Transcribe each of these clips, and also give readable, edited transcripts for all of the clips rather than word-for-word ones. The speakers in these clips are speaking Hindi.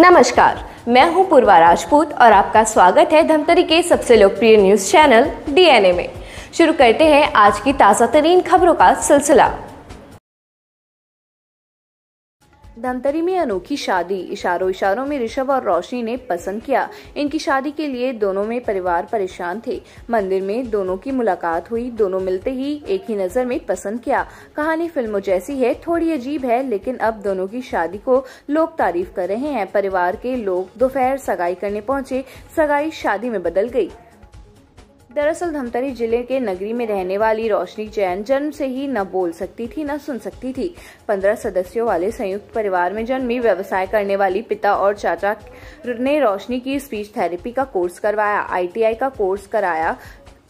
नमस्कार, मैं हूं पूर्वा राजपूत और आपका स्वागत है धमतरी के सबसे लोकप्रिय न्यूज चैनल डीएनए में। शुरू करते हैं आज की ताज़ा तरीन खबरों का सिलसिला। धमतरी में अनोखी शादी, इशारों में ऋषभ और रोशनी ने पसंद किया। इनकी शादी के लिए दोनों में परिवार परेशान थे। मंदिर में दोनों की मुलाकात हुई, दोनों मिलते ही एक ही नजर में पसंद किया। कहानी फिल्मों जैसी है, थोड़ी अजीब है, लेकिन अब दोनों की शादी को लोग तारीफ कर रहे हैं। परिवार के लोग दोपहर सगाई करने पहुंचे, सगाई शादी में बदल गई। दरअसल धमतरी जिले के नगरी में रहने वाली रोशनी जैन जन्म से ही न बोल सकती थी न सुन सकती थी। 15 सदस्यों वाले संयुक्त परिवार में जन्मी, व्यवसाय करने वाली पिता और चाचा ने रोशनी की स्पीच थेरेपी का कोर्स करवाया, ITI का कोर्स कराया।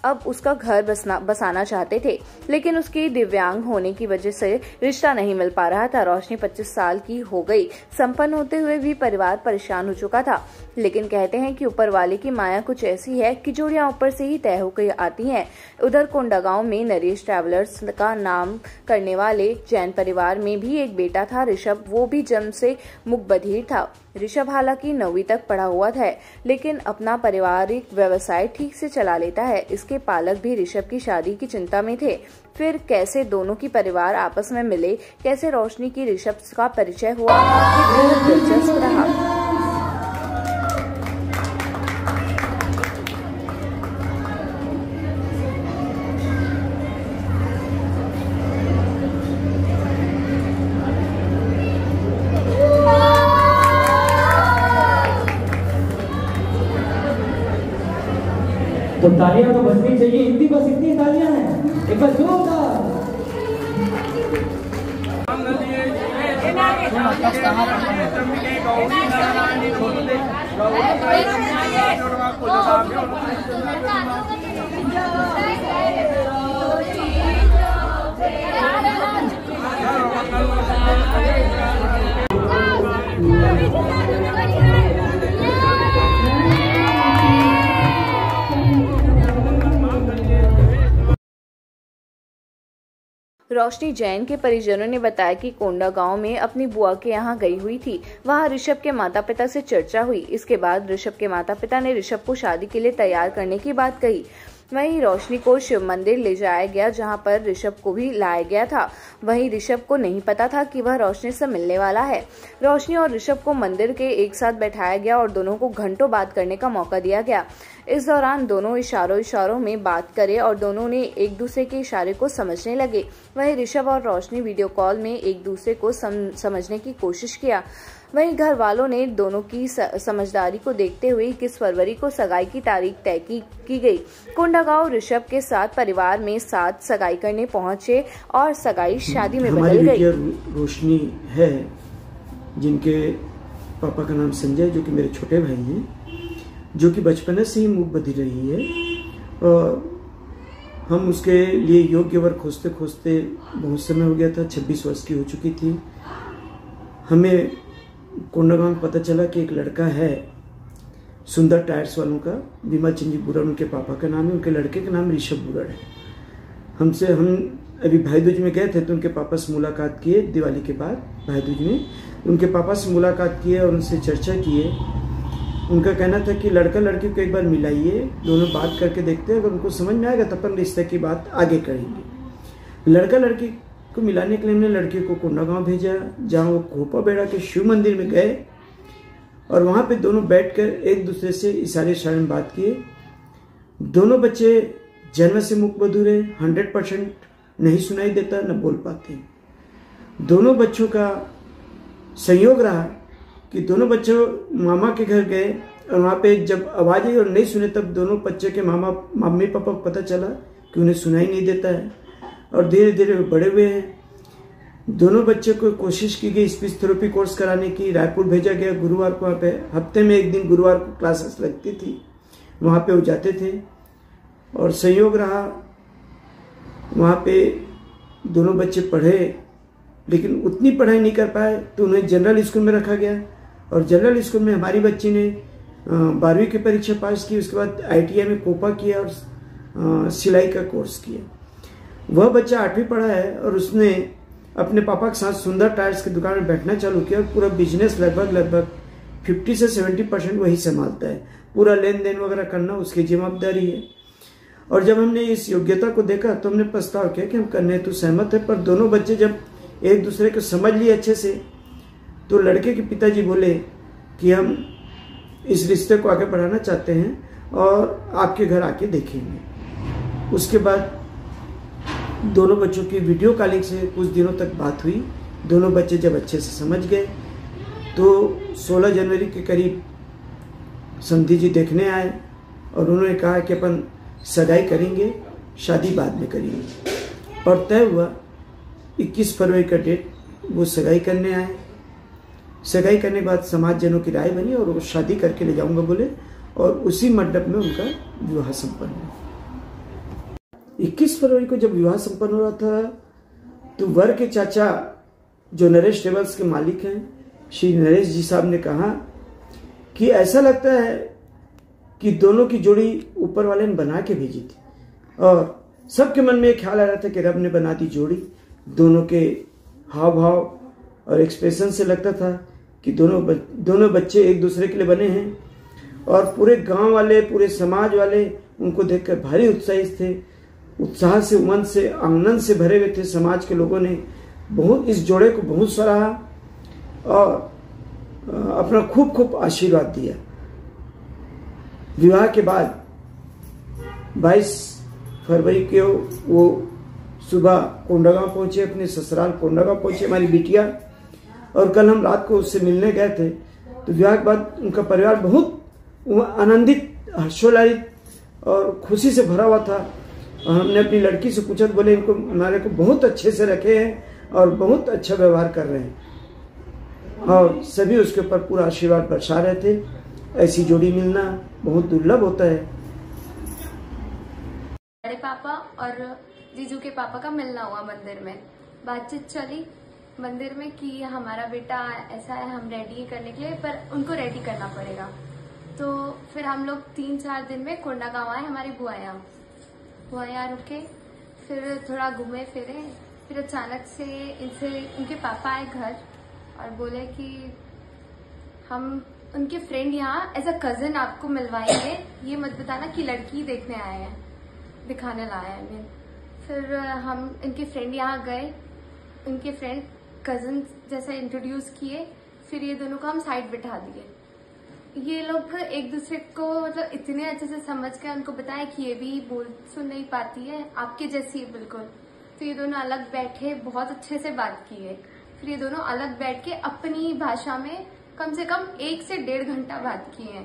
अब उसका घर बसाना चाहते थे, लेकिन उसकी दिव्यांग होने की वजह से रिश्ता नहीं मिल पा रहा था। रोशनी 25 साल की हो गई, संपन्न होते हुए भी परिवार परेशान हो चुका था। लेकिन कहते हैं कि ऊपर वाले की माया कुछ ऐसी है कि जोड़ियां ऊपर से ही तय होकर आती हैं। उधर कोंडागांव में नरेश ट्रैवलर्स का नाम करने वाले जैन परिवार में भी एक बेटा था, ऋषभ। वो भी जन्म से मूक बधिर था। ऋषभ हालांकि 9वीं तक पढ़ा हुआ था, लेकिन अपना पारिवारिक व्यवसाय ठीक से चला लेता है। इसके पालक भी ऋषभ की शादी की चिंता में थे। फिर कैसे दोनों की परिवार आपस में मिले, कैसे रोशनी की ऋषभ का परिचय हुआ, ये बहुत दिलचस्प रहा। तो तालियां तो बजनी चाहिए, हिंदी बस इतनी तालियां हैं, एक बार जोरदार। रोशनी जैन के परिजनों ने बताया कि कोंडागांव में अपनी बुआ के यहाँ गई हुई थी। वहाँ ऋषभ के माता पिता से चर्चा हुई। इसके बाद ऋषभ के माता पिता ने ऋषभ को शादी के लिए तैयार करने की बात कही। वहीं रोशनी को शिव मंदिर ले जाया गया, जहां पर ऋषभ को भी लाया गया था। वहीं ऋषभ को नहीं पता था कि वह रोशनी से मिलने वाला है। रोशनी और ऋषभ को मंदिर के एक साथ बैठाया गया और दोनों को घंटों बात करने का मौका दिया गया। इस दौरान दोनों इशारों में बात करे और दोनों ने एक दूसरे के इशारे को समझने लगे। वहीं ऋषभ और रोशनी वीडियो कॉल में एक दूसरे को समझने की कोशिश किया। वहीं घर वालों ने दोनों की समझदारी को देखते हुए 21 फरवरी को सगाई की तारीख तय की गई। कोंडागांव ऋषभ के साथ परिवार में साथ सगाई करने पहुंचे और सगाई शादी में बदल गई। रोशनी है, जिनके पापा का नाम संजय, जो कि मेरे छोटे भाई हैं, जो कि बचपन से ही मूक बधिर रही है। और हम उसके लिए योग्य वर खोजते खोजते बहुत समय हो गया था। 26 वर्ष की हो चुकी थी। हमें कोंडागांव पता चला कि एक लड़का है, सुंदर टायर्स वालों का, विमल चंद जी बुरड़ उनके पापा का नाम है, उनके लड़के का नाम ऋषभ बुरड़ है। हम अभी भाई दूज में गए थे, तो उनके पापा से मुलाकात किए। दिवाली के बाद भाई दूज में उनके पापा से मुलाकात किए और उनसे चर्चा किए। उनका कहना था कि लड़का लड़की को एक बार मिलाइए, दोनों बात करके देखते हैं, अगर उनको समझ में आएगा तब अपन रिश्ते की बात आगे करेंगे। लड़का लड़की को मिलाने के लिए हमने लड़की को कोंडागांव भेजा, जहाँ वो खोपा बेड़ा के शिव मंदिर में गए और वहाँ पे दोनों बैठकर एक दूसरे से इशारे में बात किए। दोनों बच्चे जन्म से मूक बधिर है, 100% नहीं सुनाई देता, न बोल पाते। दोनों बच्चों का संयोग रहा कि दोनों बच्चे मामा के घर गए और वहाँ पे जब आवाज आई और नहीं सुने, तब दोनों बच्चे के मम्मी पापा को पता चला कि उन्हें सुनाई नहीं देता है और धीरे धीरे बड़े हुए हैं। दोनों बच्चे को कोशिश की गई स्पीच थेरेपी कोर्स कराने की। रायपुर भेजा गया गुरुवार को। वहाँ पे हफ्ते में एक दिन गुरुवार को क्लासेस लगती थी, वहाँ पे वो जाते थे। और संयोग रहा वहाँ पे दोनों बच्चे पढ़े, लेकिन उतनी पढ़ाई नहीं कर पाए, तो उन्हें जनरल स्कूल में रखा गया। और जनरल स्कूल में हमारी बच्ची ने 12वीं की परीक्षा पास की, उसके बाद ITI में कोपा किया और सिलाई का कोर्स किया। वह बच्चा 8वीं पढ़ा है और उसने अपने पापा के साथ सुंदर टायर्स की दुकान में बैठना चालू किया और पूरा बिजनेस लगभग 50 से 70% वही संभालता है, पूरा लेन देन वगैरह करना उसकी जिम्मेदारी है। और जब हमने इस योग्यता को देखा तो हमने प्रस्ताव किया कि हम करने तो सहमत है, पर दोनों बच्चे जब एक दूसरे को समझ लिए अच्छे से, तो लड़के के पिताजी बोले कि हम इस रिश्ते को आगे बढ़ाना चाहते हैं और आपके घर आके देखेंगे। उसके बाद दोनों बच्चों की वीडियो कॉलिंग से कुछ दिनों तक बात हुई। दोनों बच्चे जब अच्छे से समझ गए तो 16 जनवरी के करीब समधी जी देखने आए और उन्होंने कहा कि अपन सगाई करेंगे, शादी बाद में करेंगे। और तय हुआ 21 फरवरी का डेट, वो सगाई करने आए। सगाई करने के बाद समाज जनों की राय बनी और वो शादी करके ले जाऊंगा बोले, और उसी मंडप में उनका विवाह संपन्न हुआ। 21 फरवरी को जब विवाह संपन्न हो रहा था तो वर के चाचा जो नरेश ट्रेवल्स के मालिक हैं, श्री नरेश जी साहब ने कहा कि ऐसा लगता है कि दोनों की जोड़ी ऊपर वाले ने बना के भेजी थी, और सबके मन में एक ख्याल आ रहा था कि रब ने बना दी जोड़ी। दोनों के हाव भाव और एक्सप्रेशन से लगता था कि दोनों बच्चे एक दूसरे के लिए बने हैं। और पूरे गांव वाले, पूरे समाज वाले उनको देखकर भारी उत्साहित थे, उत्साह से, उमंग से, आनंद से भरे हुए थे। समाज के लोगों ने बहुत इस जोड़े को बहुत सराहा और अपना खूब खूब आशीर्वाद दिया। विवाह के बाद 22 फरवरी को वो सुबह कोंडागांव पहुंचे, अपने ससुराल कोंडागांव पहुंचे हमारी बिटिया, और कल हम रात को उससे मिलने गए थे। तो विवाह के बाद उनका परिवार बहुत आनंदित, हर्षोल्लासित और खुशी से भरा हुआ था। और हमने अपनी लड़की से पूछा तो बोले इनको हमारे को बहुत अच्छे से रखे हैं और बहुत अच्छा व्यवहार कर रहे हैं, और सभी उसके ऊपर पूरा आशीर्वाद बरसा रहे थे। ऐसी जोड़ी मिलना बहुत दुर्लभ होता है। बड़े पापा और जीजू के पापा का मिलना हुआ मंदिर में, बातचीत चली मंदिर में कि हमारा बेटा ऐसा है, हम रेडी करने के लिए, पर उनको रेडी करना पड़ेगा। तो फिर हम लोग 3-4 दिन में कोंडागांव आए, हमारी बुआ यहाँ रुके, फिर थोड़ा घूमे फिरे। फिर अचानक से उनके पापा आए घर और बोले कि हम उनके फ्रेंड यहाँ एज अ कजिन आपको मिलवाएंगे, ये मत बताना कि लड़की देखने आए हैं, दिखाने लाए हैं। फिर हम इनके फ्रेंड यहाँ गए, उनके फ्रेंड कजिन जैसा इंट्रोड्यूस किए। फिर ये दोनों को हम साइड बिठा दिए। ये लोग एक दूसरे को मतलब इतने अच्छे से समझ के उनको बताया कि ये भी बोल सुन नहीं पाती है, आपके जैसी है बिल्कुल। तो ये दोनों अलग बैठे, बहुत अच्छे से बात की है। फिर ये दोनों अलग बैठ के अपनी भाषा में कम से कम 1 से 1.5 घंटा बात की है।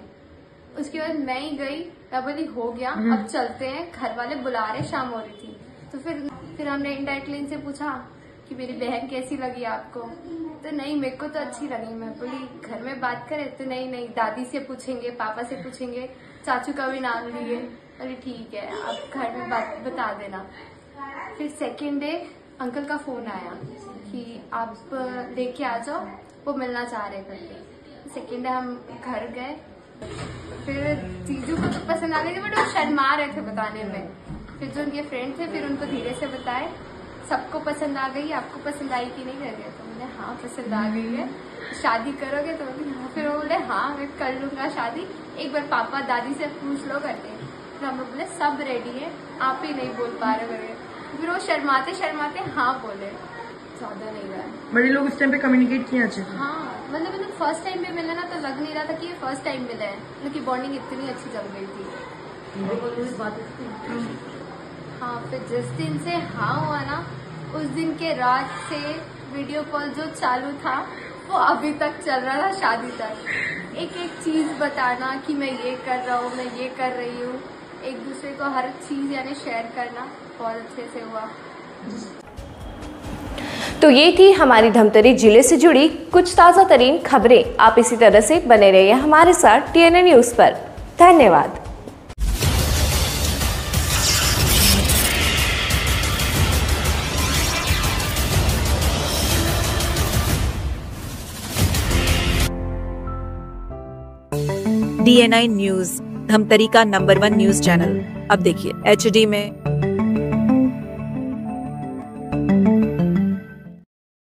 उसके बाद मैं ही गई, मैं बोली हो गया, अब चलते हैं, घर वाले बुला रहे, शाम हो रही थी। तो फिर हमने इनडायरेक्टली इनसे पूछा कि मेरी बहन कैसी लगी आपको। तो नहीं, मेरे को तो अच्छी लगी। मैं बोली घर में बात करें, तो नहीं दादी से पूछेंगे, पापा से पूछेंगे, चाचू का भी नाम लिए। बोली ठीक है, आप घर में बात बता देना। फिर सेकेंड डे अंकल का फोन आया कि आप लेके आ जाओ, वो मिलना चाह रहे करके। सेकेंड डे हम घर गए। फिर जीजू को तो पसंद आ गई थी, बट वो शर्मा रहे थे बताने में। फिर जो उनके फ्रेंड थे, फिर उनको धीरे से बताए, सबको पसंद आ गई। आपको पसंद आई कि नहीं करके? तो मैंने हाँ पसंद आ गई है, शादी करोगे? तो हाँ। फिर वो बोले हाँ मैं कर लूंगा शादी, एक बार पापा दादी से पूछ लो करके। फिर हम लोग बोले सब रेडी है, आप ही नहीं बोल पा रहे करके। फिर वो शर्माते शर्माते हाँ बोले, ज्यादा नहीं रहा। बड़े लोग इस टाइम पे कम्युनिकेट किया अच्छे। हाँ मतलब फर्स्ट टाइम पे मिला ना, तो लग नहीं रहा था कि ये फर्स्ट टाइम मिला है, उनकी बॉन्डिंग इतनी अच्छी जम गई थी। हाँ, फिर जिस दिन से हाँ हुआ ना, उस दिन के रात से वीडियो कॉल जो चालू था वो अभी तक चल रहा था, शादी तक। एक एक चीज बताना कि मैं ये कर रहा हूँ, मैं ये कर रही हूँ, एक दूसरे को हर चीज यानी शेयर करना बहुत अच्छे से हुआ। तो ये थी हमारी धमतरी जिले से जुड़ी कुछ ताज़ा तरीन खबरें। आप इसी तरह से बने रहिए हमारे साथ TNA न्यूज़ पर। धन्यवाद। DNI न्यूज़, धमतरी का नंबर 1 न्यूज़ चैनल। अब देखिए HD में,